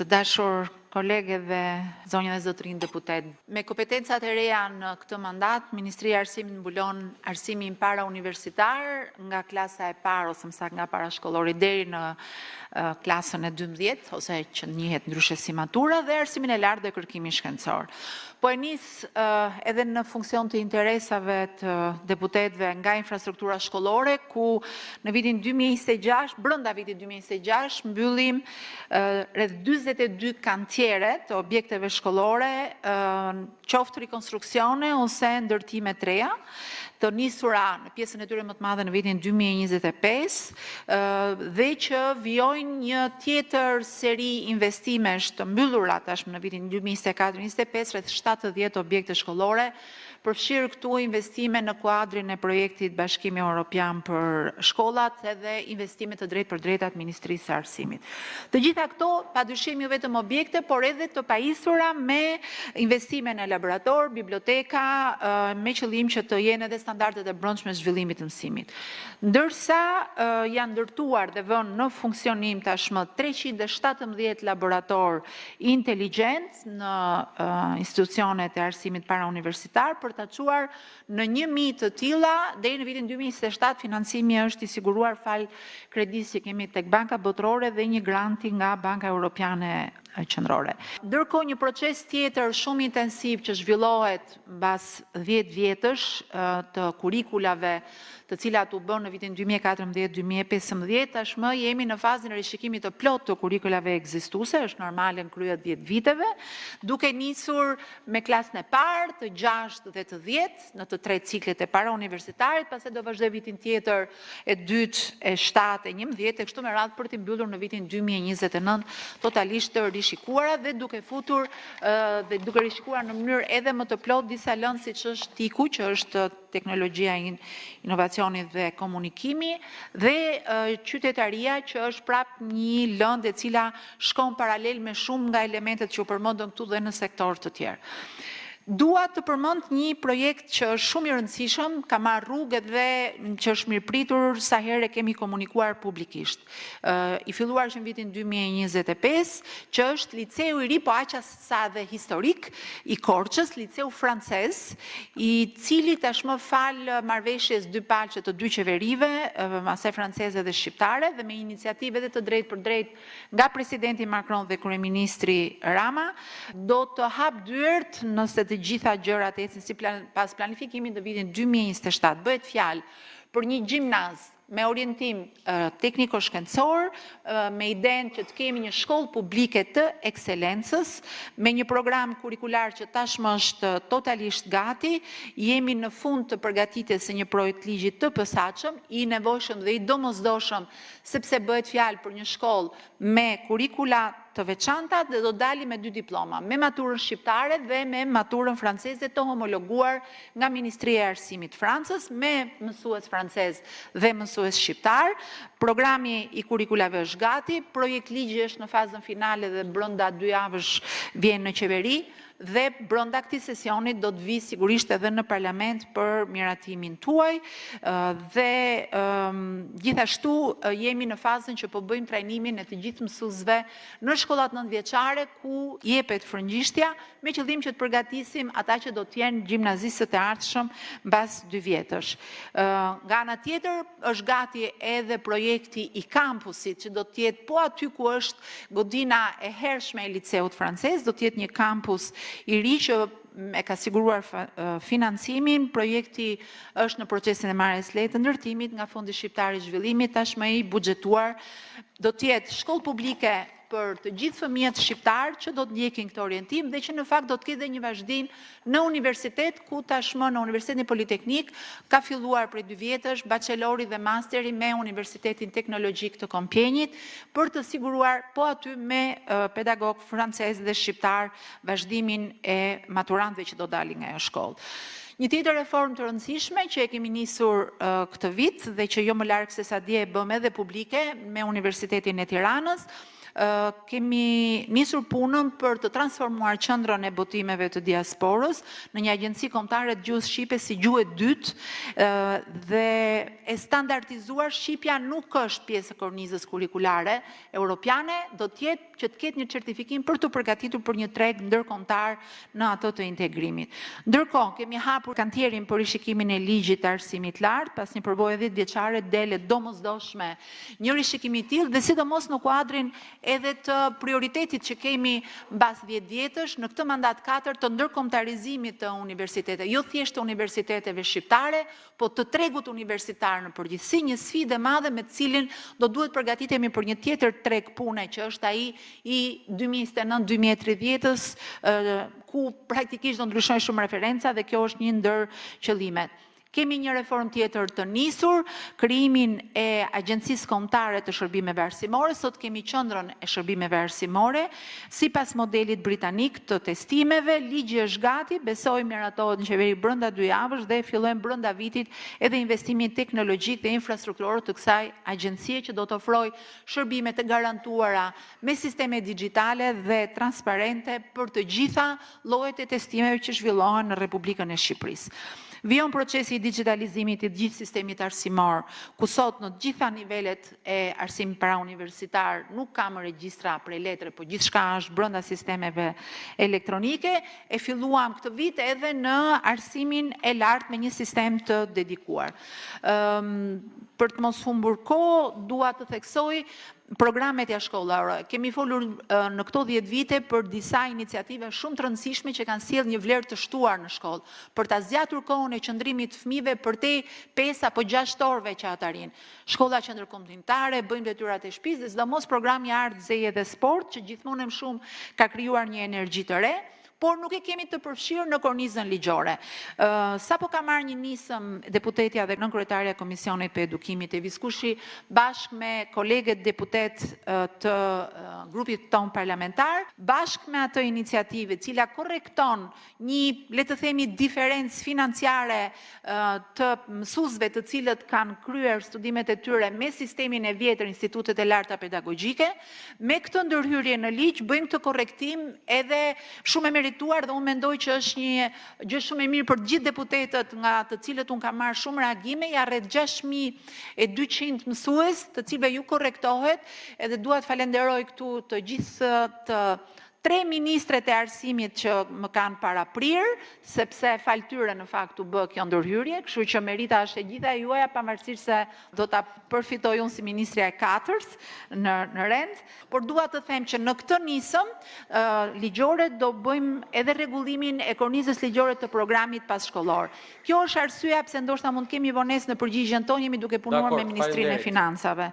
Të dashur kolege dhe zonja dhe zotrin deputet. Me kompetencat e reja në këtë mandat, Ministria e Arsimit mbulon arsimin para universitar nga klasa e parë ose më saktë nga parashkollori deri në klasën e 12, ose që njihet ndryshe si matura, dhe arsimin e lartë dhe kërkimin shkencor. Po e nis edhe në funksion të interesave të deputetëve nga infrastruktura shkollore, ku në vitin 2026, brenda vitit 2026, mbyllim rreth 42 kantiere të objekteve shkollore, qoftë rikonstruksione ose ndërtime të reja, të nisura në pjesën e tyre më të madhe në vitin 2025, dhe që vijojnë një tjetër seri investimesh të mbyllura tashmë në vitin 2024-2025 rreth 70 objekte shkollore, përfshirë këtu investime në kuadrin e projektit Bashkimi Evropian për shkollat edhe investime të drejtë për drejtat Ministrisë së Arsimit. Të gjitha këto, padyshim jo vetëm objekte, por edhe të pajisura me investime në laborator, biblioteka, me qëllim që të jenë edhe standardet e brendshme zhvillimit të mësimit. Ndërsa janë ndërtuar dhe vënë në funksionim tashmë 317 laborator inteligjent në institucionet e arsimit parauniversitar, për të quar në 1000 të tilla deri në vitin 2027 financimi është i siguruar fal kredisë që kemi tek Banka Botërore dhe një granti nga Banka Europiane Qendrore. Ndërkohë një proces tjetër shumë intensiv që zhvillohet mbas 10 vjetësh të kurikulave të cilat u bën në vitin 2014-2015, tashmë jemi në fazën e rishikimit të plot të kurikulave ekzistuese, është normale në krye 10 viteve, duke nisur me klasën e parë, të 6 dhe të 10 në të 3 ciklet e para universitarit, pastaj do vazhdoj vitin tjetër e 2, e 7, e 11, e kështu me radhë për të mbyllur në vitin 2029 totalisht të rishikuara dhe duke futur dhe duke rishikuar në mënyrë edhe më të plot disa lëndë siç është TIK-u, që është teknologjia inovacionit dhe komunikimi, dhe qytetaria, që është prap një lëndë e cila shkon paralel me shumë nga elementet që u përmendën këtu dhe në sektor të tjerë. Dua të përmend një projekt që është shumë i rëndësishëm, ka marrë rrugë dhe që është mirëpritur sa herë kemi komunikuar publikisht. I filluar që në vitin 2025, që është liceu i ri, po aq sa dhe historik i Korçës, liceu francez, i cili tashmë fal marrëveshjes dy palçe të dy qeverive, asaj franceze dhe shqiptare, dhe me iniciativë edhe të drejtë për drejtë nga presidenti Macron dhe kryeministri Rama, do të hap dyert nëse të gjitha gjërat ecin si pas planifikimit në vitin 2027. Bëhet fjalë për një gjimnaz me orientim tekniko-shkencor, me idenë që të kemi një shkollë publike të ekselencës, me një program kurikular që tashmë është totalisht gati, jemi në fund të përgatitjes së një projekt ligji të posaçëm, i nevojshëm dhe i domosdoshëm, sepse bëhet fjalë për një shkollë me kurikula të veçanta dhe do dali me 2 diploma, me maturën shqiptare dhe me maturën franceze të homologuar nga Ministria e Arsimit Francës, me mësues francez dhe mësues shqiptar. Programi i kurikulave është gati, projekt ligji është në fazën finale dhe brenda 2 javësh vjen në qeveri, dhe brenda këtij sesioni do të vi sigurisht edhe në parlament për miratimin tuaj, dhe gjithashtu jemi në fazën që po bëjmë trajnimin e të gjithë mësuesve në shkollat 9-vjeçare ku jepet frëngjishtja, me qëllim që të përgatisim ata që do të jenë gjimnazistët e ardhshëm mbas 2 vjetësh. Nga ana tjetër është gati edhe projekti i kampusit, që do të jetë po aty ku është godina e hershme e liceut francez, do të jetë një kampus i ri që e ka siguruar financimin. Projekti është në procesin e marrjes leje të ndërtimit nga Fondi Shqiptar i Zhvillimit, tashmë i buxhetuar. Do të jetë shkollë publike për të gjithë fëmijët shqiptar që do të ndjekin këtë orientim dhe që në fakt do të ketë një vazhdim në universitet, ku tashmë në Universitetin Politeknik ka filluar prej 2 vjetësh bachelori dhe masteri me Universitetin Teknologjik të Kompjenit, për të siguruar po aty me pedagog francez dhe shqiptar vazhdimin e maturantëve që do dalin nga ajo shkollë. Një tjetër reformë të rëndësishme që e kemi nisur këtë vit dhe që jo më larg se sa dje e bëm edhe publike me Universitetin e Tiranës, kemi nisur punën për të transformuar qendrën e botimeve të diasporës në një agjenci kombëtare të gjuhës shqipe si gjuhë e dytë dhe e standardizuar. Shqipja nuk është pjesë e kornizës kurrikulare europiane, do të jetë që të ketë një certifikim për të përgatitur për një treg ndërkombëtar në atë të integrimit. Ndërkohë, kemi hapur kantierin për rishikimin e ligjit të arsimit lart, pas një përvojë 10 vjeçare delet domosdoshme një rishikim i tillë dhe sidomos në kuadrin edhe të prioritetit që kemi mbas 10 vjetësh në këtë mandat 4 të ndërkombëtarizimit të universiteteve, jo thjesht të universiteteve shqiptare, po të tregut universitar në përgjithësi, një sfidë e madhe me të cilin do duhet përgatitemi për një tjetër treg pune që është ai i 2029-2030-s, ku praktikisht do ndryshojnë shumë referenca dhe kjo është një ndër qëllimet. Kemi një reform tjetër të nisur, krijimin e Agjencisë Kombëtare të Shërbimeve Arsimore. Sot kemi qendrën e shërbimeve arsimore, sipas modelit britanik të testimeve. Ligji është gati, besoj miratohet në qeveri brenda 2 javësh dhe fillojmë brenda vitit edhe investimin teknologjik dhe infrastrukturor të kësaj agjencie që do të ofrojë shërbime të garantuara me sisteme digjitale dhe transparente për të gjitha llojet e testimeve që zhvillohen në Republikën e Shqipërisë. Vijon procesi i digitalizimit i gjithë sistemit arsimor, ku sot në të gjitha nivelet e arsimit parauniversitar nuk kam regjistra prej letre, po gjithçka është brenda sistemeve elektronike. E filluam këtë vit edhe në arsimin e lartë me një sistem të dedikuar. Për të mos humbur kohë, dua të theksoj programet jashtë-shkollore. Kemi folur në këto 10 vite për disa iniciative shumë të rëndësishme që kanë sjellë një vlerë të shtuar në shkollë, për ta zgjatur kohën e qëndrimit të fëmijëve përtej 5 apo 6 orëve që ata arrin. Shkolla qendërkombëtare, bëjmë detyrat e shtëpisë dhe sidomos programi Art, Zeje dhe Sport, që gjithmonë më shumë ka krijuar një energji të re, por nuk e kemi të përfshirë në kornizën ligjore. Sapo ka marrë një nisëm deputetja dhe nënkryetaria e Komisionit për Edukimit e Viskushi bashkë me kolegët deputet të grupit ton parlamentar, bashkë me atë iniciativë, cila korrekton një, le të themi, diferencë financiare të mësuesve të cilët kanë kryer studimet e tyre me sistemin e vjetër institutet e larta pedagogjike. Me këtë ndërhyrje në ligj bëjmë këtë korrektim edhe shumë e dhe unë mendoj që është një gjë shumë e mirë për gjithë deputetët nga të cilët unë kam marrë shumë reagime, ja rreth 6200 mësues të cilëve ju korrektohet, edhe dua të falenderoj këtu të gjithë të 3 ministret e arsimit që më kanë paraprirë, sepse fal tyre në fakt u bë kjo ndërhyrje, kështu që merita është e gjitha juaja, pavarësisht se do ta përfitoj unë si ministrja e 4-s në rend, por dua të them që në këtë nisëm ligjore do bëjmë edhe rregullimin e kornizës ligjore të programit passhkollor. Kjo është arsyeja pse ndoshta mund kemi vonesë në përgjigjen tonë, jemi duke punuar me Ministrinë e Financave.